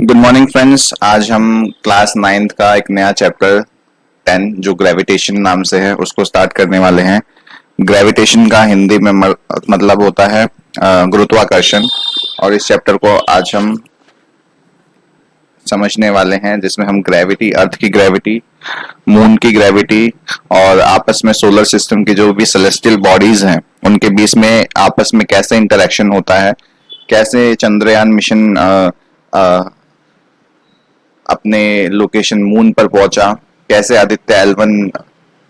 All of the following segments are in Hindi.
Good morning friends. आज हम क्लास 9th का एक नया चैप्टर 10 जो ग्रेविटेशन नाम से है उसको स्टार्ट करने वाले हैं। ग्रेविटेशन का हिंदी में मतलब होता है गुरुत्वाकर्षण। और इस चैप्टर को आज हम समझने वाले हैं जिसमें हम ग्रेविटी, अर्थ की ग्रेविटी, मून की ग्रेविटी और आपस में सोलर सिस्टम की जो भी सेलेस्टियल बॉडीज हैं उनके बीच में आपस में कैसे इंटरेक्शन होता है, कैसे चंद्रयान मिशन अपने लोकेशन मून पर पहुंचा, कैसे आदित्य L1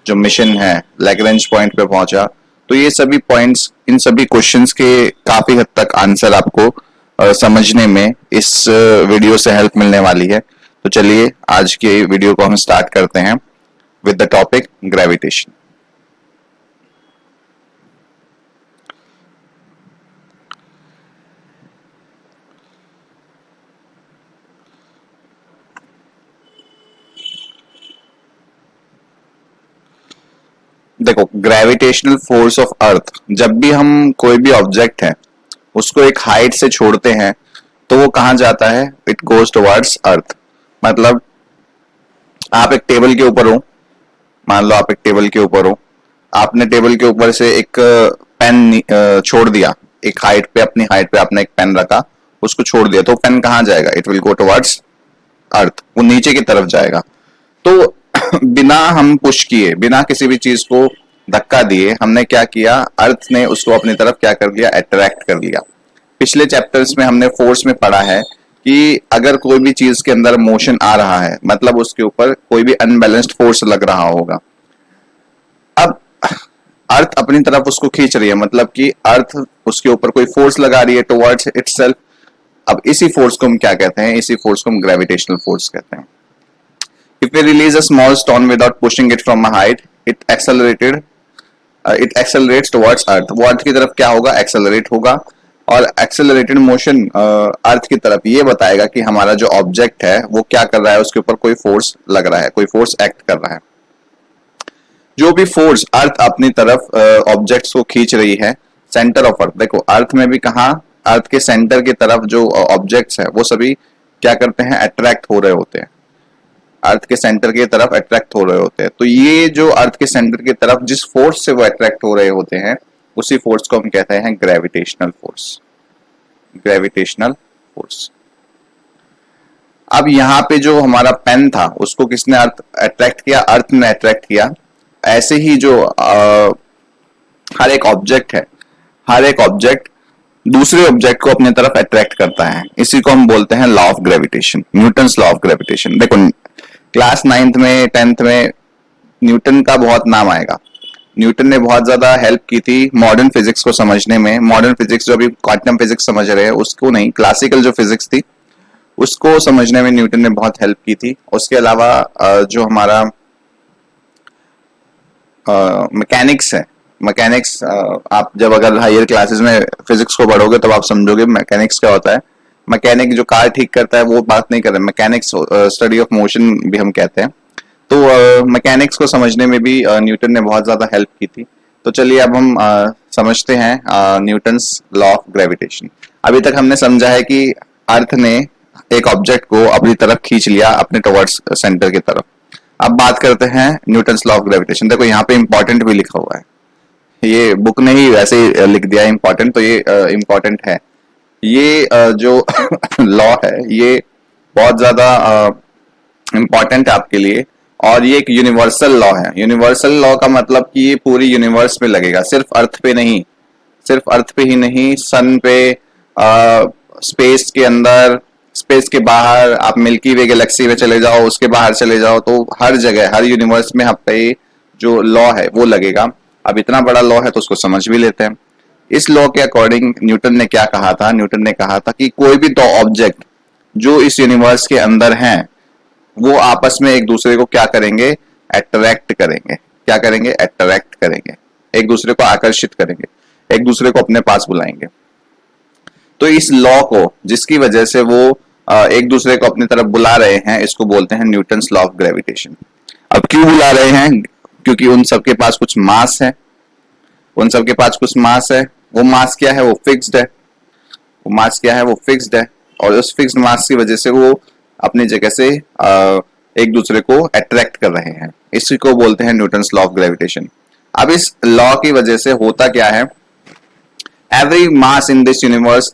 जो मिशन है लैग्रेंज पॉइंट पे पहुंचा। तो ये सभी पॉइंट्स, इन सभी क्वेश्चंस के काफी हद तक आंसर आपको समझने में इस वीडियो से हेल्प मिलने वाली है। तो चलिए आज के वीडियो को हम स्टार्ट करते हैं विद द टॉपिक ग्रेविटेशन। देखो, ग्रेविटेशनल फोर्स ऑफ अर्थ, जब भी हम कोई भी ऑब्जेक्ट है उसको एक हाइट से छोड़ते हैं तो वो कहां जाता है? इट गोज टुवर्ड्स अर्थ। मतलब आप एक टेबल के ऊपर हो, मान लो आप एक टेबल के ऊपर हो, आपने टेबल के ऊपर से एक पेन छोड़ दिया, एक हाइट पे, अपनी हाइट पे आपने एक पेन रखा, उसको छोड़ दिया तो पेन कहां जाएगा? इट विल गो टुवर्ड्स अर्थ, वो नीचे की तरफ जाएगा। तो बिना हम पुश किए, बिना किसी भी चीज को धक्का दिए, हमने क्या किया? अर्थ ने उसको अपनी तरफ क्या कर लिया? अट्रैक्ट कर लिया। पिछले चैप्टर्स में हमने फोर्स में पढ़ा है कि अगर कोई भी चीज के अंदर मोशन आ रहा है मतलब उसके ऊपर कोई भी अनबैलेंस्ड फोर्स लग रहा होगा। अब अर्थ अपनी तरफ उसको खींच रही है, मतलब कि अर्थ उसके ऊपर कोई फोर्स लगा रही है टुवर्ड्स इटसेल्फ। अब इसी फोर्स को हम क्या कहते हैं? इसी फोर्स को हम ग्रेविटेशनल फोर्स कहते हैं। If we release a small stone without pushing it from a height, it accelerates towards earth. वो अर्थ की तरफ क्या होगा? एक्सेलरेट होगा। और एक्सेलरेटेड मोशन अर्थ की तरफ ये बताएगा कि हमारा जो ऑब्जेक्ट है वो क्या कर रहा है, उसके ऊपर कोई फोर्स लग रहा है, कोई फोर्स एक्ट कर रहा है। जो भी फोर्स अर्थ अपनी तरफ ऑब्जेक्ट्स को खींच रही है, सेंटर ऑफ अर्थ, देखो अर्थ में भी कहा, अर्थ के सेंटर की तरफ जो ऑब्जेक्ट्स है वो सभी क्या करते हैं? अट्रैक्ट हो रहे होते हैं, अर्थ के सेंटर की तरफ अट्रैक्ट हो रहे होते हैं। तो ये जो अर्थ के सेंटर की तरफ जिस फोर्स से वो अट्रैक्ट हो रहे होते हैं उसी फोर्स को हम कहते हैं ग्रेविटेशनल फोर्स। Gravitational force. अब यहाँ पे जो हमारा पेन था उसको किसने अट्रैक्ट किया? अर्थ ने अट्रैक्ट किया। ऐसे ही जो हर एक ऑब्जेक्ट है, हर एक ऑब्जेक्ट दूसरे ऑब्जेक्ट को अपनी तरफ अट्रैक्ट करता है। इसी को हम बोलते हैं law of gravitation, Newton's law of gravitation. देखो क्लास 9th में 10th में न्यूटन का बहुत नाम आएगा। न्यूटन ने बहुत ज्यादा हेल्प की थी मॉडर्न फिजिक्स को समझने में। मॉडर्न फिजिक्स जो अभी क्वांटम फिजिक्स समझ रहे हैं उसको नहीं, क्लासिकल जो फिजिक्स थी उसको समझने में न्यूटन ने बहुत हेल्प की थी। उसके अलावा जो हमारा मैकेनिक्स है, मैकेनिक्स आप जब अगर हायर क्लासेस में फिजिक्स को पढ़ोगे तब आप समझोगे मैकेनिक्स क्या होता है। मैकेनिक जो कार ठीक करता है वो बात नहीं कर रहे, मैकेनिक्स स्टडी ऑफ मोशन भी हम कहते हैं। तो मैकेनिक्स को समझने में भी न्यूटन ने बहुत ज्यादा हेल्प की थी। तो चलिए अब हम समझते हैं न्यूटन्स लॉ ऑफ ग्रेविटेशन। अभी तक हमने समझा है कि अर्थ ने एक ऑब्जेक्ट को अपनी तरफ खींच लिया, अपने टुवर्ड्स सेंटर की तरफ। अब बात करते हैं न्यूटन्स लॉ ऑफ ग्रेविटेशन। देखो यहाँ पे इंपॉर्टेंट भी लिखा हुआ है, ये बुक ने ही वैसे ही लिख दिया इंपॉर्टेंट, तो ये इंपॉर्टेंट है। ये जो लॉ है ये बहुत ज्यादा इंपॉर्टेंट है आपके लिए, और ये एक यूनिवर्सल लॉ है। यूनिवर्सल लॉ का मतलब कि ये पूरी यूनिवर्स पे लगेगा, सिर्फ अर्थ पे नहीं, सिर्फ अर्थ पे ही नहीं, सन पे, स्पेस के अंदर, स्पेस के बाहर, आप मिल्की वे गैलेक्सी में चले जाओ, उसके बाहर चले जाओ, तो हर जगह, हर यूनिवर्स में आपका ये जो लॉ है वो लगेगा। अब इतना बड़ा लॉ है तो उसको समझ भी लेते हैं। इस लॉ के अकॉर्डिंग न्यूटन ने क्या कहा था? न्यूटन ने कहा था कि कोई भी दो ऑब्जेक्ट जो इस यूनिवर्स के अंदर हैं वो आपस में एक दूसरे को क्या करेंगे? अट्रैक्ट करेंगे। क्या करेंगे? अट्रैक्ट करेंगे, एक दूसरे को आकर्षित करेंगे, एक दूसरे को अपने पास बुलाएंगे। तो इस लॉ को, जिसकी वजह से वो एक दूसरे को अपनी तरफ बुला रहे हैं, इसको बोलते हैं न्यूटन्स लॉ ऑफ ग्रेविटेशन। अब क्यों बुला रहे हैं? क्योंकि उन सबके पास कुछ मास है, उन सबके पास कुछ मास है। वो मास क्या है? वो फिक्स्ड है। वो मास क्या है? वो फिक्स्ड है। और उस फिक्स्ड मास की वजह से वो अपनी जगह से एक दूसरे को अट्रैक्ट कर रहे हैं। इसी को बोलते हैं न्यूटन्स लॉ ऑफ ग्रेविटेशन। अब इस लॉ की वजह से होता क्या है, every mass in this universe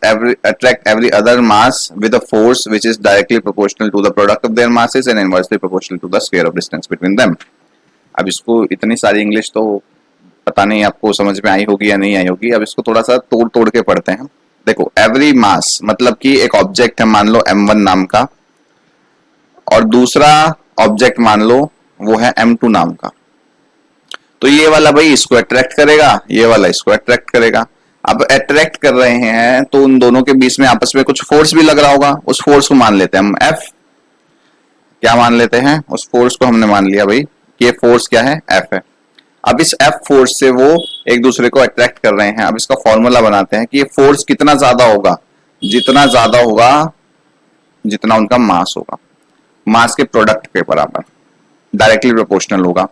attract every other mass with a force which is directly proportional to the product of their masses and inversely proportional to the square of distance between them। अब इसको इतनी सारी इंग्लिश तो पता नहीं आपको समझ में आई होगी या नहीं आई होगी, अब इसको थोड़ा सा तोड़ तोड़ के पढ़ते हैं। देखो, एवरी मास मतलब कि एक ऑब्जेक्ट है मान लो m1 नाम का, और दूसरा ऑब्जेक्ट मान लो वो है m2 नाम का। तो ये वाला भाई इसको अट्रैक्ट करेगा, ये वाला इसको अट्रैक्ट करेगा। अब अट्रैक्ट कर रहे हैं तो उन दोनों के बीच में आपस में कुछ फोर्स भी लग रहा होगा, उस फोर्स को मान लेते हैं हम F। क्या मान लेते हैं? उस फोर्स को हमने मान लिया भाई कि ये फोर्स क्या है? F है। अब इस F फोर्स से वो एक दूसरे को अट्रैक्ट कर रहे हैं। अब इसका फॉर्मूला बनाते हैं कि ये फोर्स कितना ज्यादा होगा, जितना ज्यादा होगा जितना उनका मास होगा, मास के प्रोडक्ट के बराबर, डायरेक्टली प्रोपोर्शनल होगा।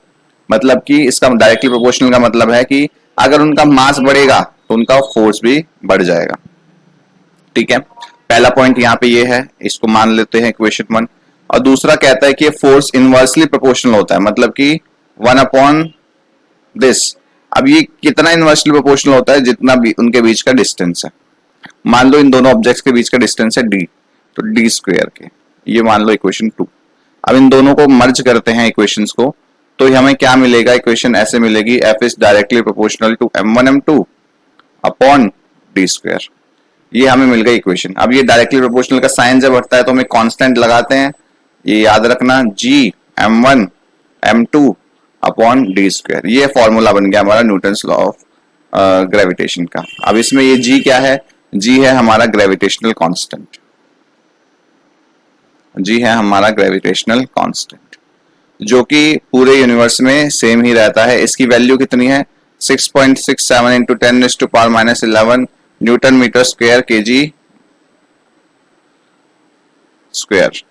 मतलब कि इसका डायरेक्टली प्रोपोर्शनल का मतलब है कि अगर उनका मास बढ़ेगा तो उनका फोर्स भी बढ़ जाएगा। ठीक है, पहला पॉइंट यहाँ पे ये है, इसको मान लेते हैं इक्वेशन 1। और दूसरा कहता है कि फोर्स इनवर्सली प्रोपोर्शनल होता है, मतलब कि 1/this। अब ये कितना इनवर्सली प्रोपोर्शनल होता है? जितना भी उनके बीच का डिस्टेंस है। मान लो इन दोनों ऑब्जेक्ट्स के बीच का डिस्टेंस है d, तो d स्क्वायर के, ये मान लो इक्वेशन 2। अब इन दोनों को मर्ज करते हैं इक्वेशंस को, तो हमें क्या मिलेगा? इक्वेशन ऐसे मिलेगी, F is directly proportional to m1 m2 upon d square. ये हमें मिल गई इक्वेशन। अब ये डायरेक्टली प्रोपोर्शनल का साइन जब हटता है तो हमें कांस्टेंट लगाते हैं, ये याद रखना, g m1 m2 upon d square. ये फॉर्मूला बन गया हमारा न्यूटन्स लॉ ऑफ ग्रेविटेशन का। अब इसमें ये g क्या है? g है हमारा ग्रेविटेशनल कांस्टेंट, g है हमारा ग्रेविटेशनल कांस्टेंट, जो कि पूरे यूनिवर्स में सेम ही रहता है। इसकी वैल्यू कितनी है? 6.67 into 10⁻⁻11 newton metre square kg square.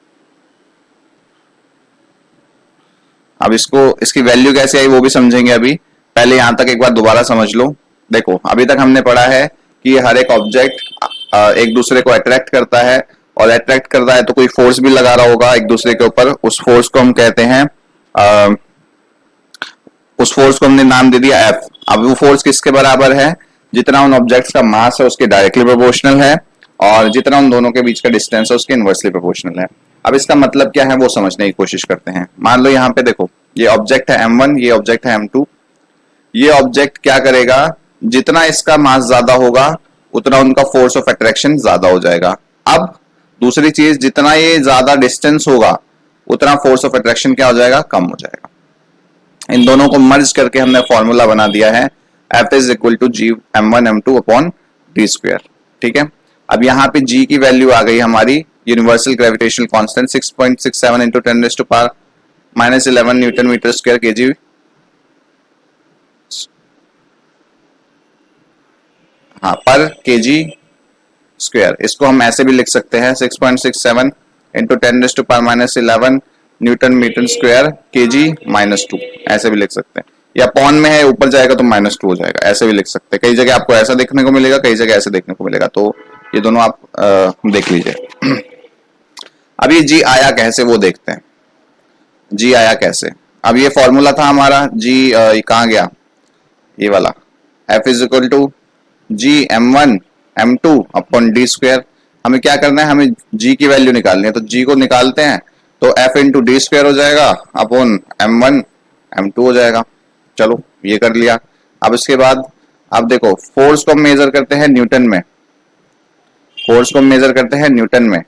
अब इसकी वैल्यू कैसे आई वो भी समझेंगे अभी, पहले यहां तक एक बार दोबारा समझ लो। देखो, अभी तक हमने पढ़ा है कि हर एक ऑब्जेक्ट एक दूसरे को अट्रैक्ट करता है, और अट्रैक्ट करता है तो कोई फोर्स भी लगा रहा होगा एक दूसरे के ऊपर। उस फोर्स को हम कहते हैं उस फोर्स को हमने नाम दे दिया F। अब वो फोर्स किसके बराबर है? जितना उन ऑब्जेक्ट्स का मास है उसके डायरेक्टली प्रोपोर्शनल है, और जितना उन दोनों के बीच का डिस्टेंस है उसके इनवर्सली प्रोपोर्शनल है। अब इसका मतलब क्या है वो समझने की कोशिश करते हैं। मान लो यहाँ पे देखो, ये ऑब्जेक्ट है m1, ये ऑब्जेक्ट है m2। ये ऑब्जेक्ट क्या करेगा? जितना इसका मास ज्यादा होगा उतना उनका फोर्स ऑफ अट्रैक्शन ज्यादा हो जाएगा। अब दूसरी चीज, जितना ये ज्यादा डिस्टेंस होगा उतना फोर्स ऑफ अट्रैक्शन क्या हो जाएगा? कम हो जाएगा। इन दोनों को मर्ज करके हमने फॉर्मूला बना दिया है, F is equal to G m1 m2 upon d square. ठीक है, अब यहाँ पे g की वैल्यू आ गई हमारी universal gravitational constant 6.67 into 10⁻⁻11 newton metre square kg, हाँ, पर kg स्क्वायर। इसको हम ऐसे भी लिख सकते हैं 6.67 into 10⁻⁻11 newton metre square kg -2, ऐसे भी लिख सकते हैं। या पॉन में है, ऊपर जाएगा तो -2 हो जाएगा, ऐसे भी लिख सकते हैं। कई जगह आपको ऐसा देखने को मिलेगा, कई जगह ऐसे देखने को मिलेगा, तो ये दोनों आप देख लीजिए। अब ये g आया कैसे वो देखते हैं। g आया कैसे? अब ये फॉर्मूला था हमारा g, कहाँ गया? ये वाला F is equal to G m1 m2 upon d square. हमें क्या करना है? हमें g की वैल्यू निकालनी है, तो g को निकालते हैं तो F इंटू d स्क्वायर हो जाएगा अपॉन m1 m2 हो जाएगा। चलो, ये कर लिया। अब इसके बाद अब देखो, फोर्स को हम मेजर करते हैं न्यूटन में, फोर्स को मेजर करते हैं न्यूटन में,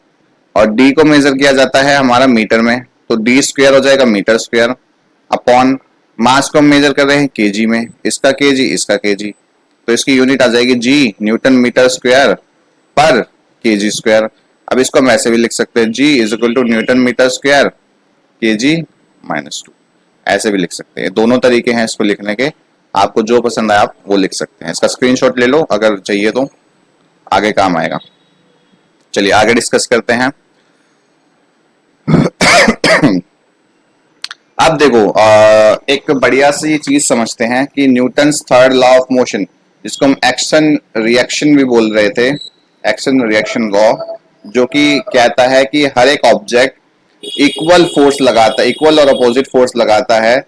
और d को मेजर किया जाता है हमारा मीटर में, तो d स्क्वायर हो जाएगा मीटर स्क्वायर अपॉन मास को हम मेजर कर रहे हैं kg में, इसका kg इसका kg, तो इसकी यूनिट आ जाएगी g न्यूटन मीटर स्क्वायर पर kg स्क्वायर। अब इसको हम ऐसे भी लिख सकते हैं, g is equal to newton metre square kg -2, ऐसे भी लिख सकते हैं। दोनों तरीके हैं इसको लिखने के, आपको जो पसंद आए आप वो लिख सकते हैं। इसका स्क्रीनशॉट ले लो अगर चाहिए तो, आगे काम आएगा। चलिए आगे डिस्कस करते हैं। अब देखो, एक बढ़िया सी चीज समझते हैं कि Newton's third law of motion, जिसको हम एक्शन रिएक्शन भी बोल रहे थे, एक्शन रिएक्शन लॉ, जो कि कहता है कि हर एक ऑब्जेक्ट इक्वल फोर्स लगाता है, इक्वल और अपोजिट फोर्स लगाता है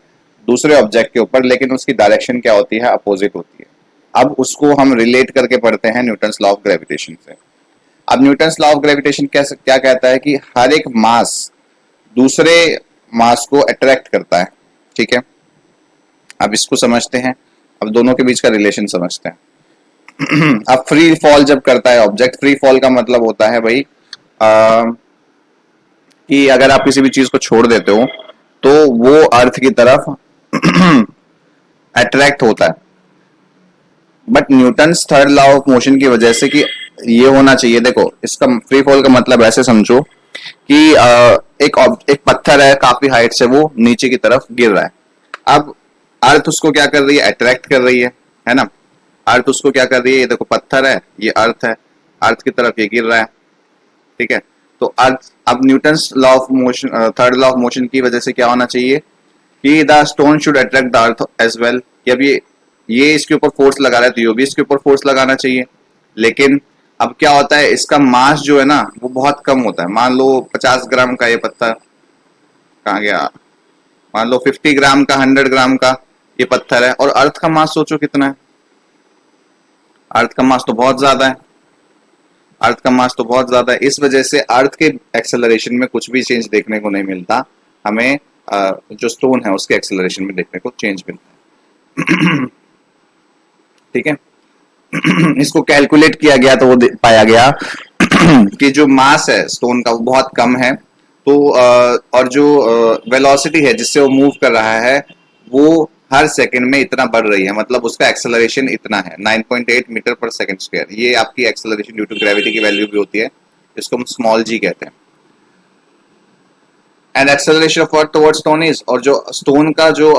दूसरे ऑब्जेक्ट के ऊपर, लेकिन उसकी डायरेक्शन क्या होती है, अपोजिट होती है। अब उसको हम रिलेट करके पढ़ते हैं न्यूटन्स लॉ ऑफ ग्रेविटेशन से। अब न्यूटन्स लॉ ऑफ ग्रेविटेशन क्या कहता है कि हर एक मास दूसरे मास को अट्रैक्ट करता है, ठीक है। अब इसको समझते हैं, अब दोनों के बीच का रिलेशन समझते हैं। अब फ्री फॉल जब करता है ऑब्जेक्ट, फ्री फॉल का मतलब होता है भाई कि अगर आप किसी भी चीज को छोड़ देते हो तो वो अर्थ की तरफ अट्रैक्ट होता है। But Newton's third law of motion की वजह से कि ये होना चाहिए, देखो इसका फ्री फॉल का मतलब ऐसे समझो कि एक पत्थर है, काफी हाइट से वो नीचे की तरफ गिर रहा है। अब अर्थ उसको क्या कर रही है, अट्रैक्ट कर रही है ना। अर्थ उसको क्या कर रही है, ये देखो पत्थर है, ये अर्थ है, अर्थ की तरफ ये गिर रहा है, ठीक है। तो अर्थ, अब Newton's law of motion, third law of motion की वजह से क्या होना चाहिए कि the stone should attract the earth as well, कि अब ये इसके ऊपर फोर्स लगा रहा है तो ये भी इसके ऊपर फोर्स लगाना चाहिए। लेकिन अब क्या होता है, इसका मास जो है ना वो बहुत कम होता है। मान लो 50 ग्राम का ये पत्थर, कहाँ गया, मान लो 50 ग्राम का, 100 ग्राम का ये पत्थर है, और अर्थ का मास सोचो कितना है। अर्थ का मास तो बहुत ज्यादा है, अर्थ का मास तो बहुत ज्यादा है। इस वजह से अर्थ के एक्सेलरेशन में कुछ भी चेंज देखने को नहीं मिलता, हमें जो स्टोन है उसके एक्सेलरेशन में देखने को चेंज मिलता है। ठीक है। इसको कैलकुलेट किया गया तो वो पाया गया कि जो मास है स्टोन का वो बहुत कम है, तो और जो वेलोसिटी है जिससे वो मूव कर रहा है वो हर सेकंड में इतना बढ़ रही है, मतलब उसका एक्सेलरेशन इतना है 9.8 मीटर पर सेकंड स्क्वायर। ये आपकी एक्सेलरेशन ड्यू टू ग्रेविटी की वैल्यू भी होती है, इसको हम स्मॉल जी कहते हैं। And acceleration of earth towards stone is, और जो स्टोन का जो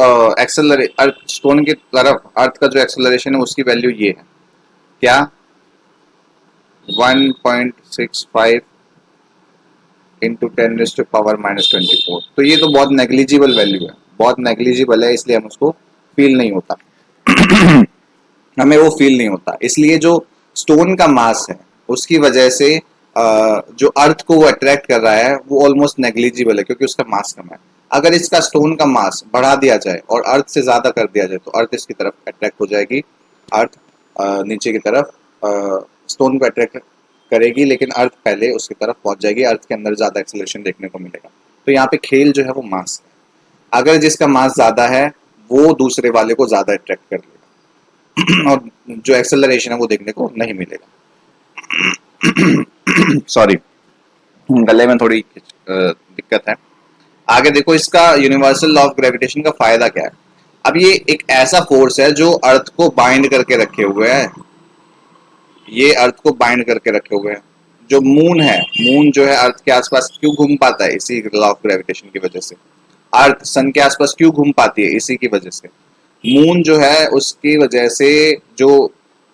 स्टोन की तरफ अर्थ का जो एक्सेलरेशन है उसकी वैल्यू ये है, क्या, 1.65 इंटू 10⁻⁻24। तो ये तो बहुत नेग्लिजिबल वैल्यू है, बहुत नेग्लिजिबल है, इसलिए हम उसको फील नहीं होता। हमें वो फील नहीं होता, इसलिए जो स्टोन का मास है उसकी वजह से जो अर्थ को वो अट्रैक्ट कर रहा है वो ऑलमोस्ट नेग्लिजिबल है, क्योंकि उसका मास कम है। अगर इसका स्टोन का मास बढ़ा दिया जाए और अर्थ से ज्यादा कर दिया जाए तो अर्थ इसकी तरफ अट्रैक्ट हो जाएगी, अर्थ नीचे की तरफ स्टोन को अट्रैक्ट करेगी, लेकिन अर्थ पहले उसकी तरफ पहुंच जाएगी, अर्थ के अंदर ज्यादा एक्सेलरेशन देखने को मिलेगा। तो यहाँ पे खेल जो है वो मास है, अगर जिसका मास ज्यादा है वो दूसरे वाले को ज्यादा अट्रैक्ट कर लेगा और जो एक्सेलरेशन है वो देखने को नहीं मिलेगा। सॉरी, गले में थोड़ी दिक्कत है। आगे देखो, इसका यूनिवर्सल लॉ ऑफ ग्रेविटेशन का फायदा क्या है। अब ये एक ऐसा फोर्स है जो अर्थ को बाइंड करके रखे हुए है, ये अर्थ को बाइंड करके रखे हुए हैं। जो मून है, मून जो है अर्थ के आसपास क्यों घूम पाता है, इसी लॉ ऑफ ग्रेविटेशन की वजह से। अर्थ सन के आसपास क्यों घूम पाती है, इसी की वजह से। मून जो है उसकी वजह से जो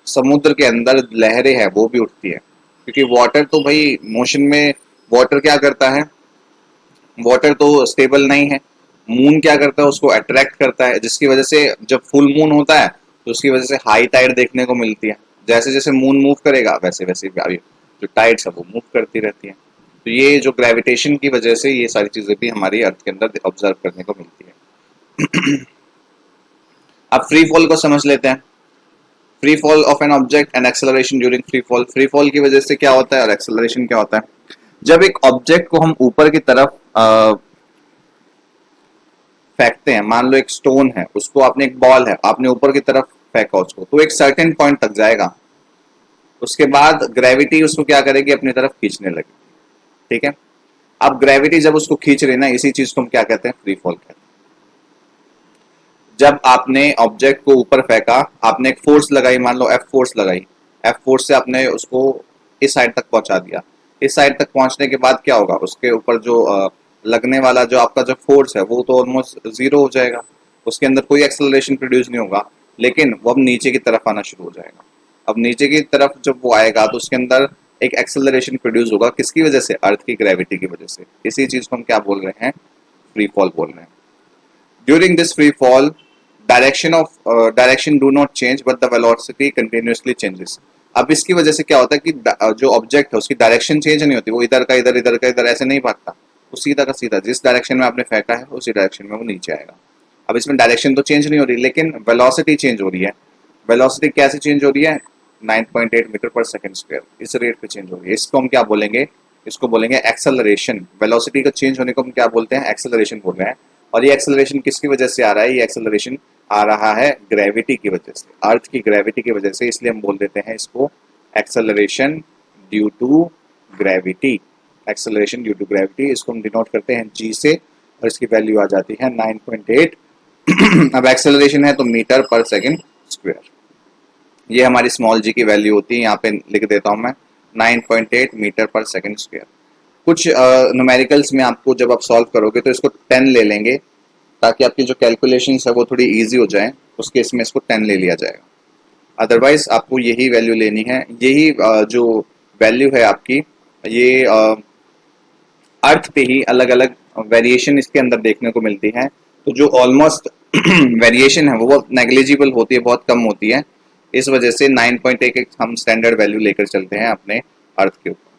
समुद्र के अंदर लहरें हैं वो भी उठती है, क्योंकि वाटर तो भाई मोशन में, वाटर क्या करता है, वाटर तो स्टेबल नहीं है। मून क्या करता है, उसको अट्रैक्ट करता है, जिसकी वजह से जब फुल मून होता है तो उसकी वजह से हाई टाइड देखने को मिलती है। जैसे जैसे मून मूव करेगा वैसे वैसे जो टाइड्स है वो मूव करती रहती है। तो ये जो ग्रेविटेशन की वजह से ये सारी चीजें भी हमारी अर्थ के अंदर ऑब्जर्व करने को मिलती है। अब फ्री फॉल को समझ लेते हैं। Free fall of an object and acceleration during free fall. Free fall की वजह से क्या होता है और एक्सेलरेशन क्या होता है। जब एक ऑब्जेक्ट को हम ऊपर की तरफ फेंकते हैं, मान लो एक स्टोन है, उसको आपने, एक बॉल है, आपने ऊपर की तरफ फेंका उसको, तो एक सर्टेन पॉइंट तक जाएगा, उसके बाद ग्रेविटी उसको क्या करेगी, अपनी तरफ खींचने लगेगी, ठीक है। अब ग्रेविटी जब उसको खींच रही ना, इसी चीज को हम क्या कहते हैं, फ्री फॉल कहते हैं। जब आपने ऑब्जेक्ट को ऊपर फेंका, आपने एक फोर्स लगाई, मान लो एफ फोर्स लगाई, एफ फोर्स से आपने उसको इस साइड तक पहुंचा दिया। इस साइड तक पहुंचने के बाद क्या होगा, उसके ऊपर जो लगने वाला जो आपका जो फोर्स है वो तो ऑलमोस्ट जीरो हो जाएगा, उसके अंदर कोई एक्सेलरेशन प्रोड्यूस नहीं होगा, लेकिन वो अब नीचे की तरफ आना शुरू हो जाएगा। अब नीचे की तरफ जब वो आएगा तो उसके अंदर एक एक्सेलरेशन प्रोड्यूस होगा, किसकी वजह से, अर्थ की ग्रेविटी की वजह से। इसी चीज को हम क्या बोल रहे हैं, फ्री फॉल बोल रहे हैं। During this free fall, direction do not change but the velocity continuously changes. अब इसकी वजह से क्या होता है कि जो ऑब्जेक्ट है उसकी डायरेक्शन चेंज नहीं होती, वो इधर का इधर, इधर का इधर ऐसे नहीं भागता, वो सीधा का सीधा जिस डायरेक्शन में आपने फेंका है उसी डायरेक्शन में वो नीचे आएगा। अब इसमें डायरेक्शन तो चेंज नहीं हो रही, लेकिन वेलोसिटी चेंज हो रही है। वेलोसिटी कैसे चेंज हो रही है? 9.8 मीटर पर सेकंड स्क्वायर, इस रेट पे चेंज हो रही है। इसको हम क्या बोलेंगे? इसको बोलेंगे एक्सेलरेशन। वेलोसिटी का चेंज होने को हम क्या बोलते हैं? एक्सेलरेशन बोल रहे हैं। और ये एक्सेलरेशन किसकी वजह से आ रहा है? ये एक्सेलरेशन आ रहा है ग्रेविटी की वजह से, अर्थ की ग्रेविटी की वजह से, इसलिए हम बोल देते हैं इसको acceleration due to gravity. Acceleration due to gravity, इसको हम डिनोट करते हैं जी से, और इसकी वैल्यू आ जाती है 9.8। अब एक्सेलरेशन है तो मीटर पर सेकंड स्क्वायर, ये हमारी स्मॉल जी की वैल्यू होती है। यहाँ पे लिख देता हूं मैं 9.8 मीटर पर सेकंड स्क्वायर। कुछ न्यूमेरिकल्स में आपको जब आप सॉल्व करोगे तो इसको 10 ले लेंगे, ताकि आपकी जो कैलकुलेशंस है वो थोड़ी इजी हो जाए, उस केस में इसको 10 ले लिया जाएगा। अदरवाइज आपको यही वैल्यू लेनी है। यही जो वैल्यू है आपकी, ये अर्थ पे ही अलग अलग वेरिएशन इसके अंदर देखने को मिलती है। तो जो ऑलमोस्ट वेरिएशन है वो बहुत नेग्लिजिबल होती है, बहुत कम होती है। इस वजह से 9.1 हम स्टैंडर्ड वैल्यू लेकर चलते हैं अपने अर्थ के ऊपर।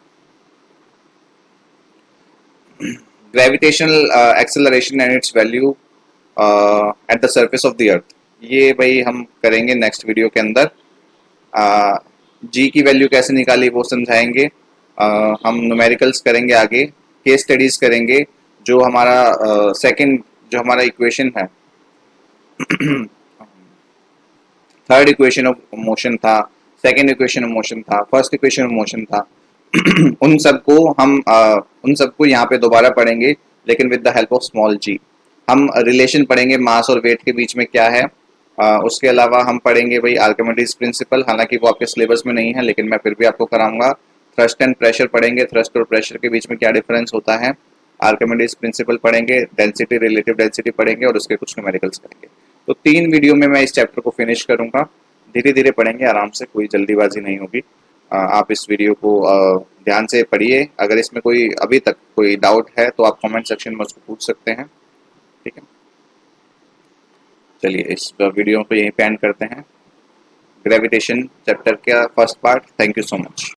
Gravitational acceleration and it's value at the surface of the earth, ये भाई हम करेंगे नेक्स्ट वीडियो के अंदर। जी की वैल्यू कैसे निकाली वो समझाएंगे। हम न्यूमेरिकल्स करेंगे आगे, केस स्टडीज करेंगे। जो हमारा सेकंड जो हमारा इक्वेशन है, थर्ड इक्वेशन ऑफ मोशन था, सेकंड इक्वेशन ऑफ मोशन था, फर्स्ट इक्वेशन ऑफ मोशन था, उन सबको यहाँ पे दोबारा पढ़ेंगे, लेकिन with the help of small G. हम रिलेशन पढ़ेंगे मास और वेट के बीच में क्या है। उसके अलावा हम पढ़ेंगे भाई आर्किमिडीज प्रिंसिपल, हालांकि वो आपके सिलेबस में नहीं है लेकिन मैं फिर भी आपको कराऊंगा। थ्रस्ट एंड प्रेशर पढ़ेंगे, थ्रस्ट और प्रेशर के बीच में क्या डिफरेंस होता है। आर्किमिडीज प्रिंसिपल पढ़ेंगे, डेंसिटी रिलेटिव डेंसिटी पढ़ेंगे, और उसके कुछ न्यूमेरिकल्स करेंगे। तो 3 वीडियो में मैं इस चैप्टर को फिनिश करूंगा। धीरे धीरे पढ़ेंगे, आराम से, कोई जल्दीबाजी नहीं होगी। आप इस वीडियो को ध्यान से पढ़िए। अगर इसमें कोई अभी तक कोई डाउट है तो आप कमेंट सेक्शन में उसको पूछ सकते हैं, ठीक है। चलिए इस वीडियो को यहीं पे एंड करते हैं। ग्रेविटेशन चैप्टर का first part. Thank you so much.